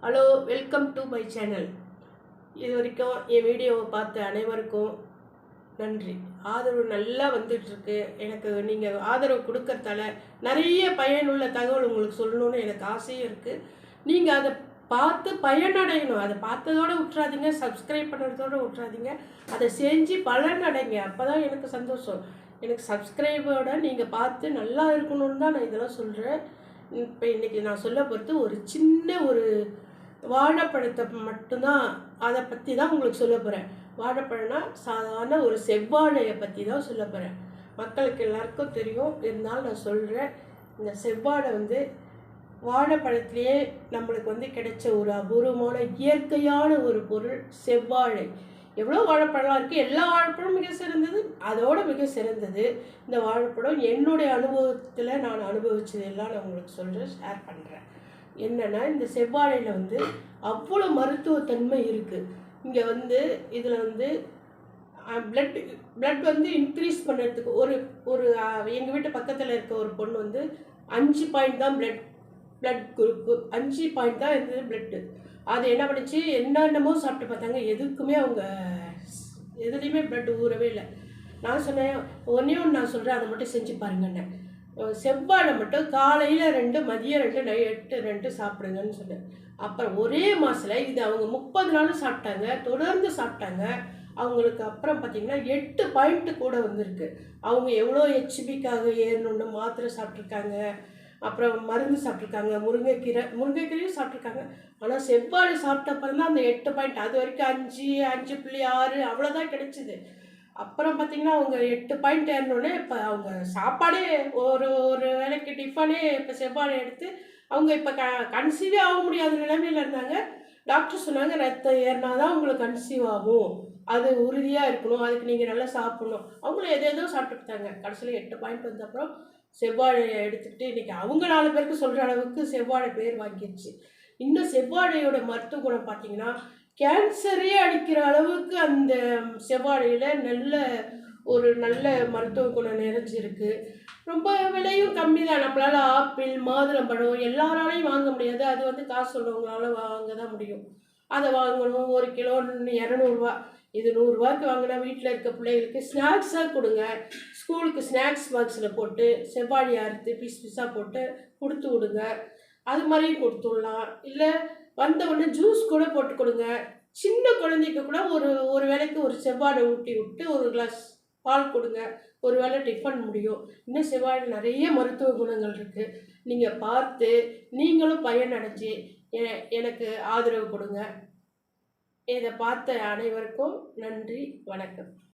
Hello, welcome to my channel. இது வரைக்கும் என் வீடியோவை பார்த்த அனைவருக்கும் நன்றி. ஆதரவு நல்லா வந்துட்டுருக்கு. எனக்கு நீங்கள் ஆதரவு கொடுக்கறதால நிறைய பயனுள்ள தகவல் உங்களுக்கு சொல்லணும்னு எனக்கு ஆசையும் இருக்குது. நீங்கள் அதை பார்த்து பயனடையணும். அதை பார்த்ததோடு விட்டுறாதீங்க, சப்ஸ்கிரைப் பண்ணுறதோடு விட்டுறாதீங்க. அதை செஞ்சு பலனடைங்க. அப்போ தான் எனக்கு சந்தோஷம். எனக்கு சப்ஸ்கிரைபோட நீங்கள் பார்த்து நல்லா இருக்கணும்னு தான் நான் இதெல்லாம் சொல்கிறேன். இப்போ இன்றைக்கி நான் சொல்ல போகிறது ஒரு சின்ன ஒரு வாழைப்பழத்தை மட்டும்தான், அதை பற்றி தான் உங்களுக்கு சொல்ல போகிறேன். வாழைப்பழம்னா சாதாரண ஒரு செவ்வாழையை பற்றி தான் சொல்ல போகிறேன். மக்களுக்கு எல்லாருக்கும் தெரியும், இருந்தாலும் நான் சொல்கிறேன். இந்த செவ்வாழை வாழைப்பழத்திலேயே நம்மளுக்கு கிடைச்ச ஒரு அபூர்வமான இயற்கையான ஒரு பொருள் செவ்வாழை. எவ்வளோ வாழைப்பழம்லாம் இருக்குது, எல்லா வாழைப்பழமும் மிக சிறந்தது. அதோடு மிக சிறந்தது இந்த வாழைப்பழம். என்னுடைய அனுபவத்தில் நான் அனுபவிச்சதெல்லாம் நான் உங்களுக்கு சொல்கிறேன், ஷேர் பண்ணுறேன். என்னென்னா, இந்த செவ்வாழையில் அவ்வளோ மருத்துவத்தன்மை இருக்குது. இங்கே இதில் பிளட் இன்க்ரீஸ் பண்ணுறதுக்கு ஒரு எங்கள் வீட்டு பக்கத்தில் இருக்க ஒரு பொண்ணு 5 பாயிண்ட் தான் பிளட் குரூப்பு, 5 பாயிண்ட் தான் இருந்தது பிளட்டு. அது என்ன பண்ணிச்சு, என்னென்னமோ சாப்பிட்டு பார்த்தாங்க, எதுக்குமே அவங்க எதுலேயுமே பிளட் ஊறவே இல்லை. நான் சொன்னேன், ஒன்றே ஒன்று நான் சொல்கிறேன், அதை மட்டும் செஞ்சு பாருங்கண்ணே. செவ்வாழை மட்டும் காலையில் 2, மதியம் 2, நைட்டு 2 சாப்பிடுங்கன்னு சொன்னேன். அப்புறம் ஒரே மாதத்தில் இது அவங்க 30 நாளும் சாப்பிட்டாங்க, தொடர்ந்து சாப்பிட்டாங்க. அவங்களுக்கு அப்புறம் பார்த்திங்கன்னா 8 பாயிண்ட்டு கூட வந்திருக்கு. அவங்க எவ்வளோ ஹெச்பிக்காக ஏறணுன்னு மாத்திரை சாப்பிட்ருக்காங்க, அப்புறம் மருந்து சாப்பிட்ருக்காங்க, முருங்கைக்கீரையும் சாப்பிட்ருக்காங்க. ஆனால் செவ்வாழை சாப்பிட்ட அப்புறம் தான் அந்த 8 பாயிண்ட், அது வரைக்கும் 5.6 அவ்வளோதான் கிடைச்சிது. அப்புறம் பார்த்திங்கன்னா அவங்க 8 பாயிண்ட் ஏறினோடனே இப்போ அவங்க சாப்பாடே ஒரு வேளைக்கு டிஃபனே இப்போ செவ்வாழை எடுத்து அவங்க இப்போ கன்சீவே ஆக முடியாத நிலைமையில் இருந்தாங்க. டாக்டர் சொன்னாங்க, ரத்தம் ஏறினா தான் உங்களுக்கு கன்சீவ் ஆகும், அது உறுதியாக இருக்கணும், அதுக்கு நீங்கள் நல்லா சாப்பிட்ணும். அவங்களும் எதோ சாப்பிட்டுட்டாங்க. கடைசியில் 8 பாயிண்ட் வந்த அப்புறம் செவ்வாழையை எடுத்துக்கிட்டு இன்றைக்கி அவங்க 4 பேருக்கு சொல்கிற அளவுக்கு செவ்வாழை பேர் வாங்கிடுச்சு. இன்னும் செவ்வாழையோட மருத்துவ குணம் பார்த்திங்கன்னா, கேன்சரே அடிக்கிற அளவுக்கு அந்த செவ்வாழையில் நல்ல மருத்துவ குணம் நிறைஞ்சிருக்கு. ரொம்ப விலையும் கம்மி தான். நம்மளால் ஆப்பிள், மாதுளம்பழம் எல்லாராலையும் வாங்க முடியாது. அது காசு உள்ளவங்களால வாங்க தான் முடியும். அதை வாங்கணும். 1 கிலோ 200 இது 100 வாங்கினா வீட்டில் இருக்க பிள்ளைகளுக்கு ஸ்நாக்ஸாக கொடுங்க. ஸ்கூலுக்கு ஸ்நாக்ஸ் பாக்ஸில் போட்டு செவ்வாழை அறுத்து பீஸாக போட்டு கொடுத்து விடுங்க. அது மாதிரியும் கொடுத்துடலாம். இல்லை வந்தவுடனே ஜூஸ் கூட போட்டு கொடுங்க. சின்ன குழந்தைக்கு கூட ஒரு வேளைக்கு ஒரு செவ்வாழை ஊட்டி விட்டு ஒரு கிளாஸ் பால் கொடுங்க. ஒரு வேளை டிஃபன் முடியும். இன்னும் செவ்வாழை நிறைய மருத்துவ குணங்கள் இருக்குது. நீங்கள் பார்த்து நீங்களும் பயனடைஞ்சு எனக்கு ஆதரவு கொடுங்க. இதை பார்த்த அனைவருக்கும் நன்றி, வணக்கம்.